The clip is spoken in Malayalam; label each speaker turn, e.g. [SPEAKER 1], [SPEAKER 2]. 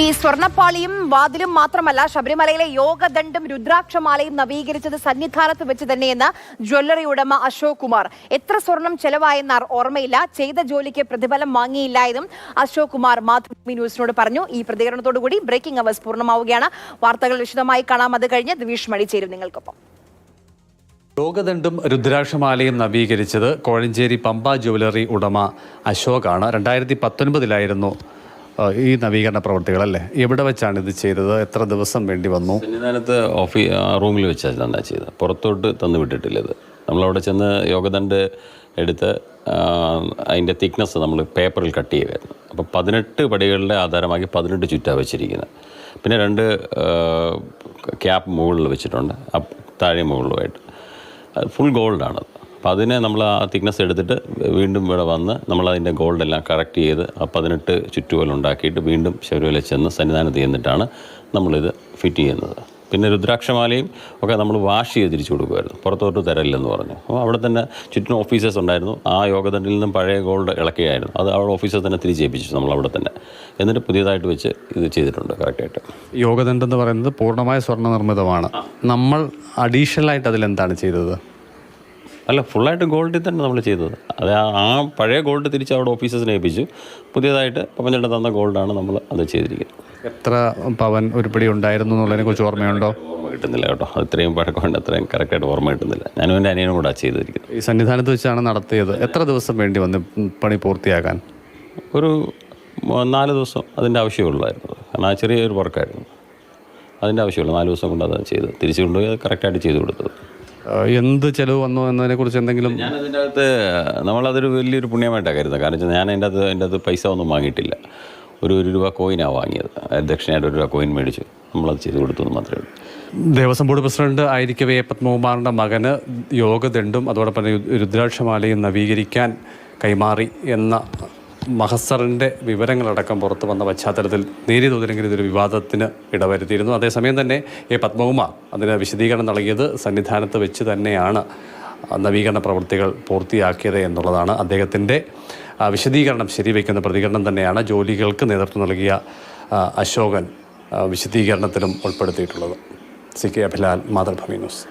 [SPEAKER 1] ഈ സ്വർണ്ണപ്പാളിയും വാതിലും മാത്രമല്ല ശബരിമലയിലെ യോഗദണ്ഡും രുദ്രാക്ഷമാലയും നവീകരിച്ചത് സന്നിധാനത്ത് വെച്ച് തന്നെയെന്ന് ജ്വല്ലറി ഉടമ അശോക് കുമാർ. എത്ര സ്വർണം ചെലവായെന്ന് ഓർമ്മയില്ല, ചെയ്ത ജോലിക്ക് പ്രതിഫലം വാങ്ങിയില്ല എന്നും അശോക് കുമാർ മാതൃഭൂമി ന്യൂസിനോട് പറഞ്ഞു. ഈ പ്രതികരണത്തോടുകൂടി ബ്രേക്കിംഗ് അവേഴ്സ് പൂർണ്ണമാവുകയാണ്. വാർത്തകൾ വിശദമായി കാണാം. അത് കഴിഞ്ഞ് ദിവിഷ് മണി ചേരും നിങ്ങൾക്കൊപ്പം.
[SPEAKER 2] യോഗദണ്ഡും രുദ്രാക്ഷമാലയും നവീകരിച്ചത് കോഴഞ്ചേരി പമ്പ ജ്വല്ലറി ഉടമ അശോകാണ്. 2019 ഈ നവീകരണ പ്രവർത്തികൾ അല്ലേ? എവിടെ വെച്ചാണ് ഇത് ചെയ്തത്? എത്ര ദിവസം വേണ്ടി വന്നു?
[SPEAKER 3] സന്നിധാനത്ത് റൂമിൽ വെച്ചാണ് ചെയ്തത്. പുറത്തോട്ട് തന്നു വിട്ടിട്ടില്ല. ഇത് നമ്മളവിടെ ചെന്ന് യോഗദണ്ഡ് എടുത്ത് അതിൻ്റെ തിക്നെസ് നമ്മൾ പേപ്പറിൽ കട്ട് ചെയ്യുമായിരുന്നു. അപ്പോൾ 18 പടികളുടെ ആധാരമാക്കി 18 ചുറ്റാണ് വെച്ചിരിക്കുന്നത്. പിന്നെ 2 ക്യാപ്പ് മുകളിൽ വെച്ചിട്ടുണ്ട്, താഴെ മുകളിലുമായിട്ട്. ഫുൾ ഗോൾഡാണ്. അപ്പോൾ അതിനെ നമ്മൾ ആ തിക്നെസ് എടുത്തിട്ട് വീണ്ടും ഇവിടെ വന്ന് നമ്മളതിൻ്റെ ഗോൾഡെല്ലാം കറക്റ്റ് ചെയ്ത് ആ 18 ചുറ്റുപോലുണ്ടാക്കിയിട്ട് വീണ്ടും ശബരിമല ചെന്ന് സന്നിധാനത്ത് ചെന്നിട്ടാണ് നമ്മളിത് ഫിറ്റ് ചെയ്യുന്നത്. പിന്നെ രുദ്രാക്ഷമാലയും ഒക്കെ നമ്മൾ വാഷ് ചെയ്ത് തിരിച്ചു കൊടുക്കുമായിരുന്നു, പുറത്തോട്ട് തരല്ലെന്ന് പറഞ്ഞു. അപ്പോൾ അവിടെ തന്നെ ചുറ്റിനും ഓഫീസേഴ്സ് ഉണ്ടായിരുന്നു. ആ യോഗദണ്ഡിൽ നിന്നും പഴയ ഗോൾഡ് ഇളക്കിയായിരുന്നു. അത് അവിടെ ഓഫീസേഴ്സ് തന്നെ തിരിച്ചേൽപ്പിച്ചു നമ്മളവിടെ തന്നെ. എന്നിട്ട് പുതിയതായിട്ട് വെച്ച് ഇത് ചെയ്തിട്ടുണ്ട് കറക്റ്റായിട്ട്.
[SPEAKER 2] യോഗദണ്ഡ് എന്ന് പറയുന്നത് പൂർണ്ണമായ സ്വർണ്ണ നിർമ്മിതമാണ്. നമ്മൾ അഡീഷണലായിട്ട് അതിലെന്താണ് ചെയ്തത്?
[SPEAKER 3] അല്ല, ഫുള്ളായിട്ട് ഗോൾഡിൽ തന്നെ നമ്മൾ ചെയ്തത്. അത് ആ പഴയ ഗോൾഡ് തിരിച്ച് അവിടെ ഓഫീസേഴ്സിനെ ഏൽപ്പിച്ചു. പുതിയതായിട്ട് പപ്പഞ്ചേട്ടൻ തന്ന ഗോൾഡാണ് നമ്മൾ അത് ചെയ്തിരിക്കുന്നത്.
[SPEAKER 2] എത്ര പവൻ ഉരുപ്പടി ഉണ്ടായിരുന്നു എന്നുള്ളതിനെ കുറിച്ച് ഓർമ്മയുണ്ടോ?
[SPEAKER 3] ഓർമ്മ കിട്ടുന്നില്ല കേട്ടോ. അത്രയും പഴക്കമുണ്ട്, അത്രയും കറക്റ്റായിട്ട് ഓർമ്മ കിട്ടുന്നില്ല. ഞാനും എൻ്റെ അനിയനും കൂടെ ചെയ്തിരിക്കുന്നത്.
[SPEAKER 2] ഈ സന്നിധാനത്ത് വെച്ചാണ് നടത്തിയത്. എത്ര ദിവസം വേണ്ടി വന്ന് പണി പൂർത്തിയാക്കാൻ?
[SPEAKER 3] ഒരു 4 ദിവസം അതിൻ്റെ ആവശ്യമുള്ളായിരുന്നു. കാരണം ആ ചെറിയൊരു വർക്കായിരുന്നു. അതിൻ്റെ ആവശ്യമുള്ളൂ. 4 ദിവസം കൊണ്ട് അത് ചെയ്ത് തിരിച്ചു കൊണ്ടുപോയി അത് കറക്റ്റായിട്ട് ചെയ്ത് കൊടുത്തത്.
[SPEAKER 2] എന്ത് ചിലവ് വന്നു എന്നതിനെക്കുറിച്ച് എന്തെങ്കിലും?
[SPEAKER 3] ഞാനതിൻ്റെ അകത്ത് നമ്മളതൊരു വലിയൊരു പുണ്യമായിട്ടാണ് കരുതുന്നത്. കാരണം വെച്ചാൽ ഞാൻ അതിൻ്റെ അകത്ത് പൈസ ഒന്നും വാങ്ങിയിട്ടില്ല. ഒരു രൂപ കോയിനാണ് വാങ്ങിയത്. ദക്ഷിണയായിട്ട് 1 രൂപ കോയിൻ മേടിച്ചു, നമ്മളത് ചെയ്ത് കൊടുത്തു എന്ന് മാത്രമേ ഉള്ളൂ.
[SPEAKER 2] ദേവസ്വം ബോർഡ് പ്രസിഡന്റ് ആയിരിക്കവേ പത്മകുമാറിൻ്റെ മകന് യോഗദണ്ഡും അതോടൊപ്പം രുദ്രാക്ഷമാലയും നവീകരിക്കാൻ കൈമാറി എന്ന മഹസറിൻ്റെ വിവരങ്ങളടക്കം പുറത്തു വന്ന പശ്ചാത്തലത്തിൽ നേരിയ തോതിലെങ്കിലും ഇതൊരു വിവാദത്തിന് ഇടവരുത്തിയിരുന്നു. അതേസമയം തന്നെ പത്മകുമാർ അതിന് വിശദീകരണം നൽകിയത് സന്നിധാനത്ത് വെച്ച് തന്നെയാണ് നവീകരണ പ്രവൃത്തികൾ പൂർത്തിയാക്കിയത് എന്നുള്ളതാണ്. അദ്ദേഹത്തിൻ്റെ വിശദീകരണം ശരിവയ്ക്കുന്ന പ്രതികരണം തന്നെയാണ് ജോലികൾക്ക് നേതൃത്വം നൽകിയ അശോകൻ വിശദീകരണത്തിലും ഉൾപ്പെടുത്തിയിട്ടുള്ളത്. CK Abhilal, Mathrubhumi news.